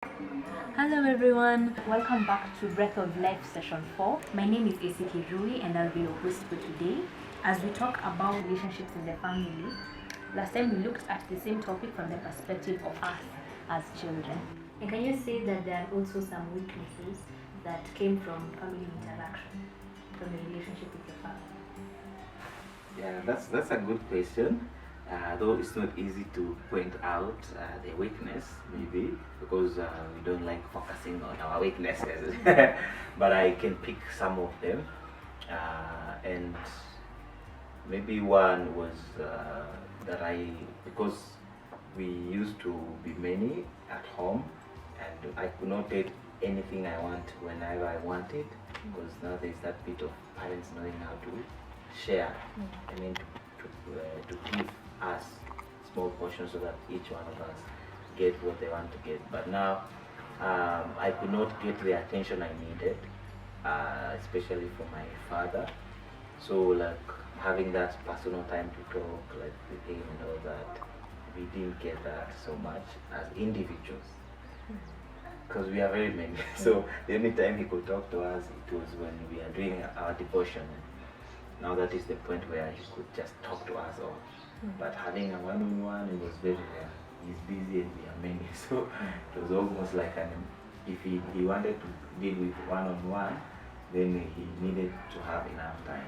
Hello everyone, welcome back to Breath of Life session 4. My name is Essy Kirui and I'll be your host for today as we talk about relationships in the family. Last time we looked at the same topic from the perspective of us as children. And can you say that there are also some weaknesses that came from family interaction, from the relationship with your family? Yeah, that's a good question. Though it's not easy to point out the weakness, maybe because we don't like focusing on our weaknesses. But I can pick some of them, and maybe one was that because we used to be many at home, and I could not get anything I want whenever I wanted, because now there's that bit of parents knowing how to share. I mean, to give us small portions so that each one of us get what they want to get. But now I could not get the attention I needed, especially from my father. So like having that personal time to talk, like with him and all that, we didn't get that so much as individuals because we are very many. So the only time he could talk to us, it was when we are doing our devotion. Now that is the point where he could just talk to us all. But having a one-on-one, it was very rare. He's busy and we are many. So it was almost like if he wanted to deal with one-on-one, then he needed to have enough time.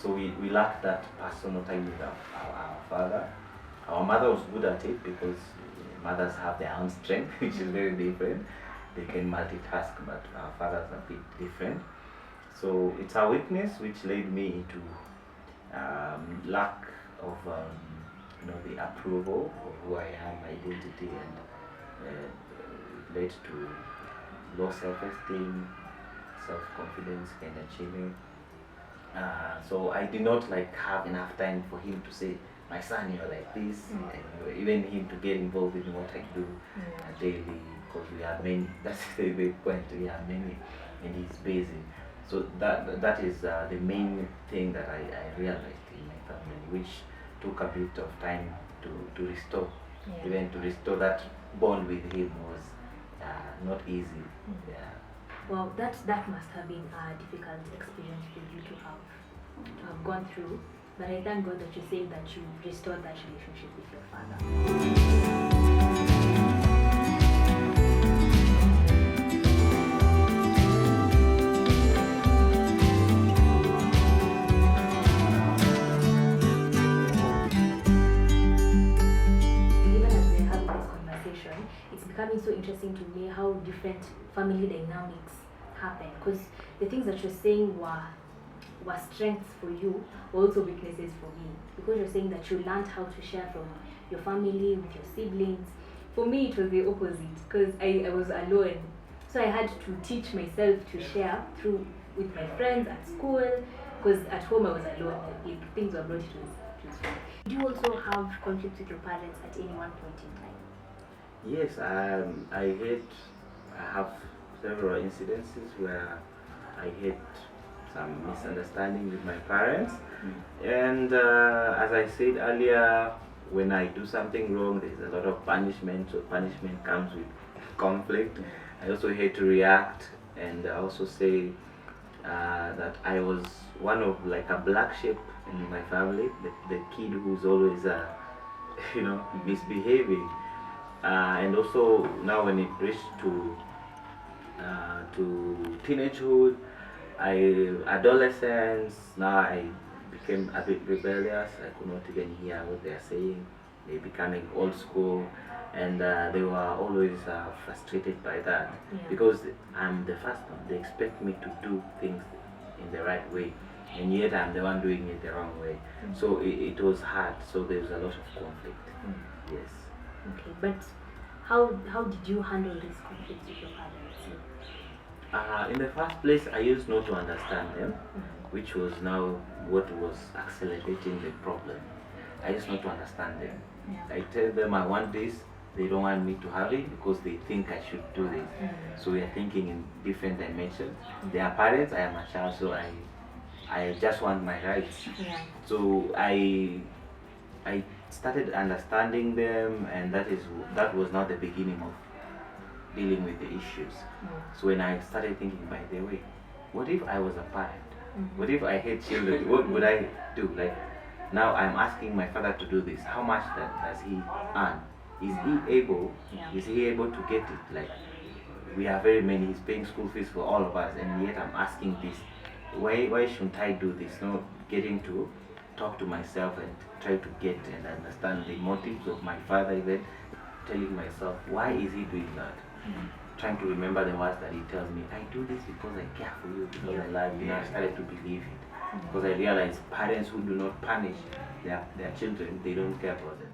So we lacked that personal time with our father. Our mother was good at it because mothers have their own strength, which is very different. They can multitask, but our fathers are a bit different. So it's a weakness which led me to lack of the approval of who I am, my identity, and it led to low self-esteem, self-confidence, and achieving. So I did not have enough time for him to say, my son, you're like this, and even him to get involved in what I do daily, because we are many. That's the big point. We are many, and he's busy. So that is the main thing that I realized in my family, which took a bit of time to restore. Even to restore that bond with him was not easy. Yeah. Well, that must have been a difficult experience for you to have gone through. But I thank God that you're saying that you restored that relationship with your father. Even as we're having this conversation, it's becoming so interesting to me how different family dynamics happen. Because the things that you're saying were strengths for you, were also weaknesses for me. Because you're saying that you learned how to share from your family, with your siblings. For me, it was the opposite because I was alone. So I had to teach myself to share through with my friends at school because at home I was alone. Like things were brought to school. Did you also have conflicts with your parents at any one point in time? Yes, I have several incidences where I had some misunderstanding with my parents. And as I said earlier, when I do something wrong, there's a lot of punishment. So punishment comes with conflict. I also hate to react, and I also say that I was one of a black sheep in my family, the kid who's always misbehaving. And also now when it reached to teenagehood, adolescence, now I became a bit rebellious. I could not even hear what they are saying. They're becoming old school, and they were always frustrated by that because I'm the first one. They expect me to do things in the right way, and yet I'm the one doing it the wrong way. So it was hard. So there was a lot of conflict. Yes. Okay, but how did you handle this conflict with your parents? In the first place, I used not to understand them, which was now what was accelerating the problem. I used not to understand them. I tell them I want this, they don't want me to have it because they think I should do this. So we are thinking in different dimensions. They are parents, I am a child, so I just want my rights. So I started understanding them, and that was not the beginning of dealing with the issues. So when I started thinking, by the way, what if I was a parent? What if I hate children? What would I do? Like, now I'm asking my father to do this. How much does he earn? Is he able? Is he able to get it? Like, we are very many. He's paying school fees for all of us, and yet I'm asking this. Why shouldn't I do this? Not getting to talk to myself and try to get and understand the motives of my father. Even telling myself, why is he doing that? Trying to remember the words that he tells me. I do this because I care for you, because I love you. And I started to believe it. Because I realized parents who do not punish their children, they don't care for them.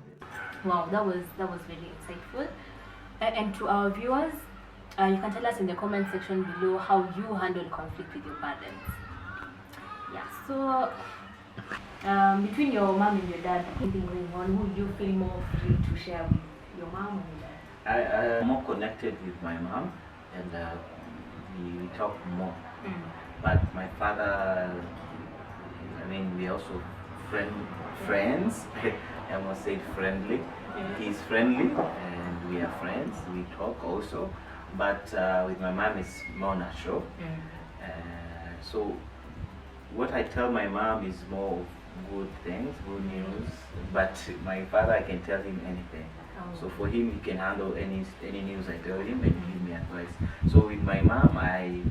Wow, that was very insightful. And to our viewers, you can tell us in the comment section below how you handle conflict with your parents. Yeah, so between your mom and your dad, anything going on, who do you feel more free to share with, your mom or your dad? I'm more connected with my mom, and we talk more. But my father, I mean, we also friends. I almost said friendly. He's friendly, and we are friends. We talk also, but with my mom it's more natural. So what I tell my mom is more of good things, good news. But my father, I can tell him anything. So for him, he can handle any news I tell him and give me advice. So with my mom, I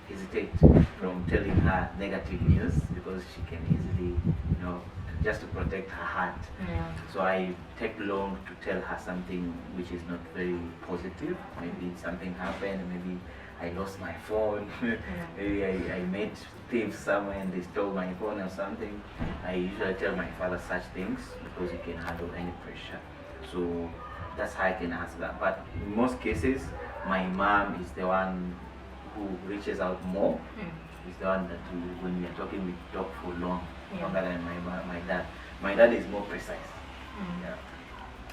hesitate from telling her negative news because she can easily, just to protect her heart. So I take long to tell her something which is not very positive. Maybe something happened, maybe I lost my phone, maybe I met thieves somewhere and they stole my phone or something. I usually tell my father such things because he can handle any pressure. So that's how I can answer that. But in most cases, my mom is the one who reaches out more. Is the one that when we are talking, we talk for longer than my dad. My dad is more precise.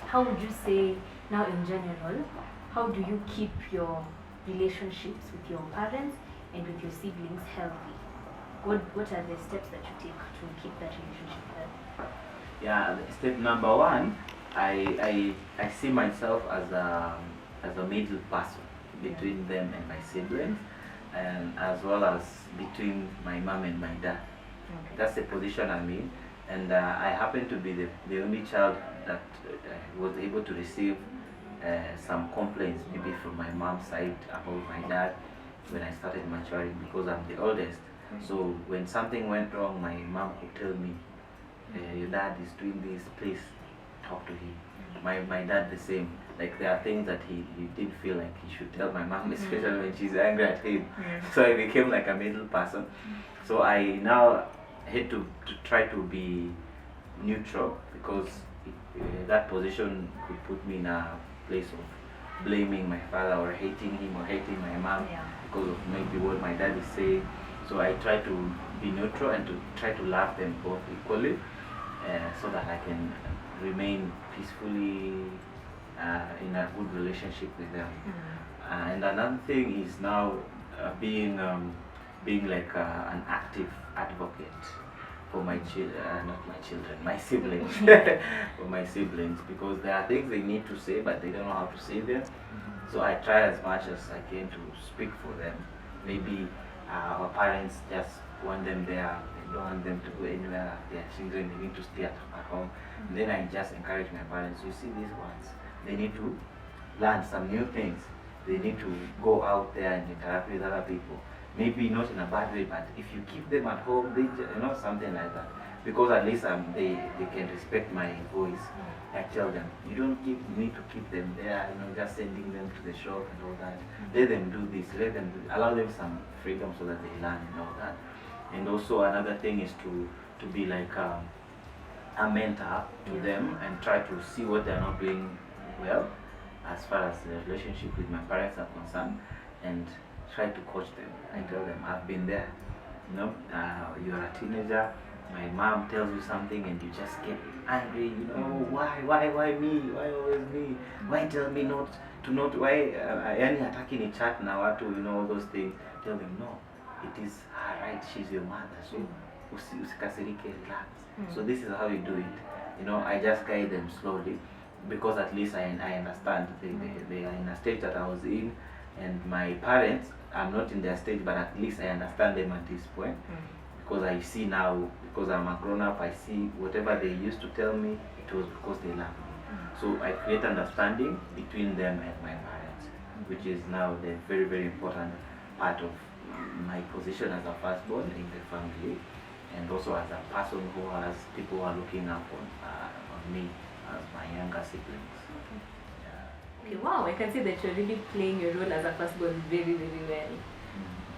How would you say, now in general, how do you keep your relationships with your parents and with your siblings healthy? What are the steps that you take to keep that relationship healthy? Yeah, step number one, I see myself as a middle person between them and my siblings, and as well as between my mom and my dad. That's the position I'm in, and I happen to be the only child that was able to receive some complaints, maybe from my mom's side about my dad when I started maturing, because I'm the oldest. So when something went wrong, my mom would tell me, your dad is doing this, please talk to him. My dad the same. Like, there are things that he did feel like he should tell my mom, especially when she's angry at him. So I became like a middle person. So I now had to try to be neutral, because that position could put me in a place of blaming my father or hating him or hating my mom because of maybe what my dad is saying. So I try to be neutral and to try to love them both equally, so that I can remain peacefully in a good relationship with them. And another thing is now being like an active advocate for my my siblings, for my siblings, because there are things they need to say but they don't know how to say them. So I try as much as I can to speak for them. Maybe our parents just want them there, they don't want them to go anywhere, their children, they need to stay at home. And then I just encourage my parents, you see these ones, they need to learn some new things. They need to go out there and interact with other people. Maybe not in a bad way, but if you keep them at home, they, something like that. Because at least they can respect my voice. I tell them, you don't need to keep them there, just sending them to the shop and all that. Let them do this, allow them some freedom so that they learn and all that. And also another thing is to be like a mentor to them and try to see what they're not doing well as far as the relationship with my parents are concerned, and try to coach them. I tell them, I've been there. You're a teenager, my mom tells you something and you just get angry, why me? Why always me? Why tell me not, why, yani hataki ni chat na watu, all those things. Tell them, no, it is her right, she's your mother, so usikasirike, relax. So this is how you do it. I just guide them slowly. because at least I understand they are in a stage that I was in, and my parents, I'm not in their stage, but at least I understand them at this point. Because I see now, because I'm a grown up, I see whatever they used to tell me, it was because they love me. So I create understanding between them and my parents, which is now the very, very important part of my position as a firstborn in the family, and also as a person who has people who are looking up on me as my younger siblings. Okay, wow, I can see that you're really playing your role as a firstborn very, very well.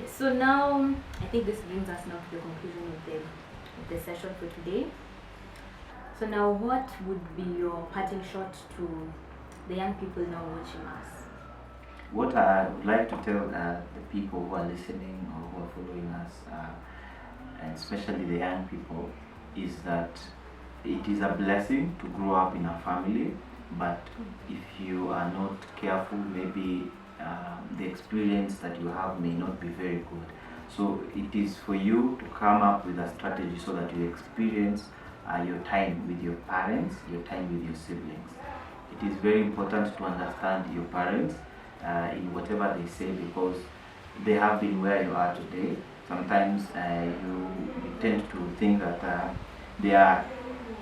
So now, I think this brings us now to the conclusion of the session for today. So now, what would be your parting shot to the young people now watching us? What I would like to tell the people who are listening or who are following us, and especially the young people, is that it is a blessing to grow up in a family, but if you are not careful, maybe the experience that you have may not be very good. So it is for you to come up with a strategy so that you experience your time with your parents, your time with your siblings. It is very important to understand your parents in whatever they say, because they have been where you are today. Sometimes you tend to think that they are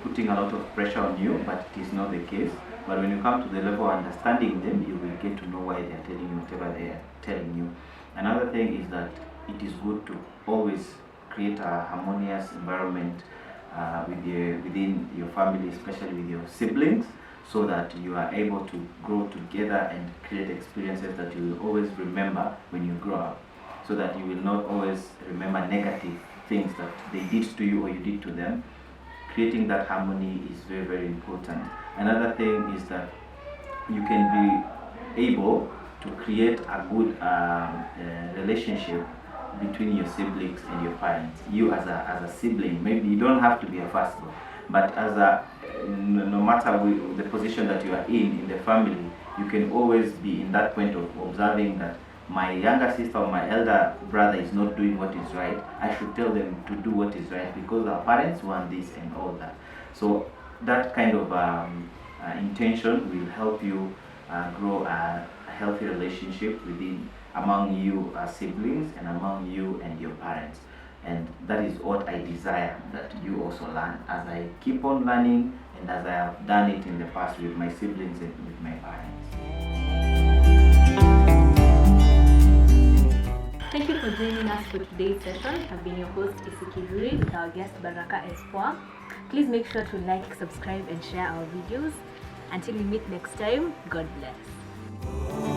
putting a lot of pressure on you, but it is not the case. But when you come to the level of understanding them, you will get to know why they are telling you whatever they are telling you. Another thing is that it is good to always create a harmonious environment within your family, especially with your siblings, so that you are able to grow together and create experiences that you will always remember when you grow up, so that you will not always remember negative things that they did to you or you did to them. Creating that harmony is very, very important. Another thing is that you can be able to create a good relationship between your siblings and your parents. You as a sibling, maybe you don't have to be a firstborn, but as no matter the position that you are in the family, you can always be in that point of observing that my younger sister or my elder brother is not doing what is right. I should tell them to do what is right because our parents want this and all that. So that kind of intention will help you grow a healthy relationship among you as siblings and among you and your parents. And that is what I desire that you also learn as I keep on learning and as I have done it in the past with my siblings and with my parents. Thank you for joining us for today's session. I've been your host, Essy Kirui, with our guest Baraka Espoir. Please make sure to like, subscribe, and share our videos. Until we meet next time, God bless.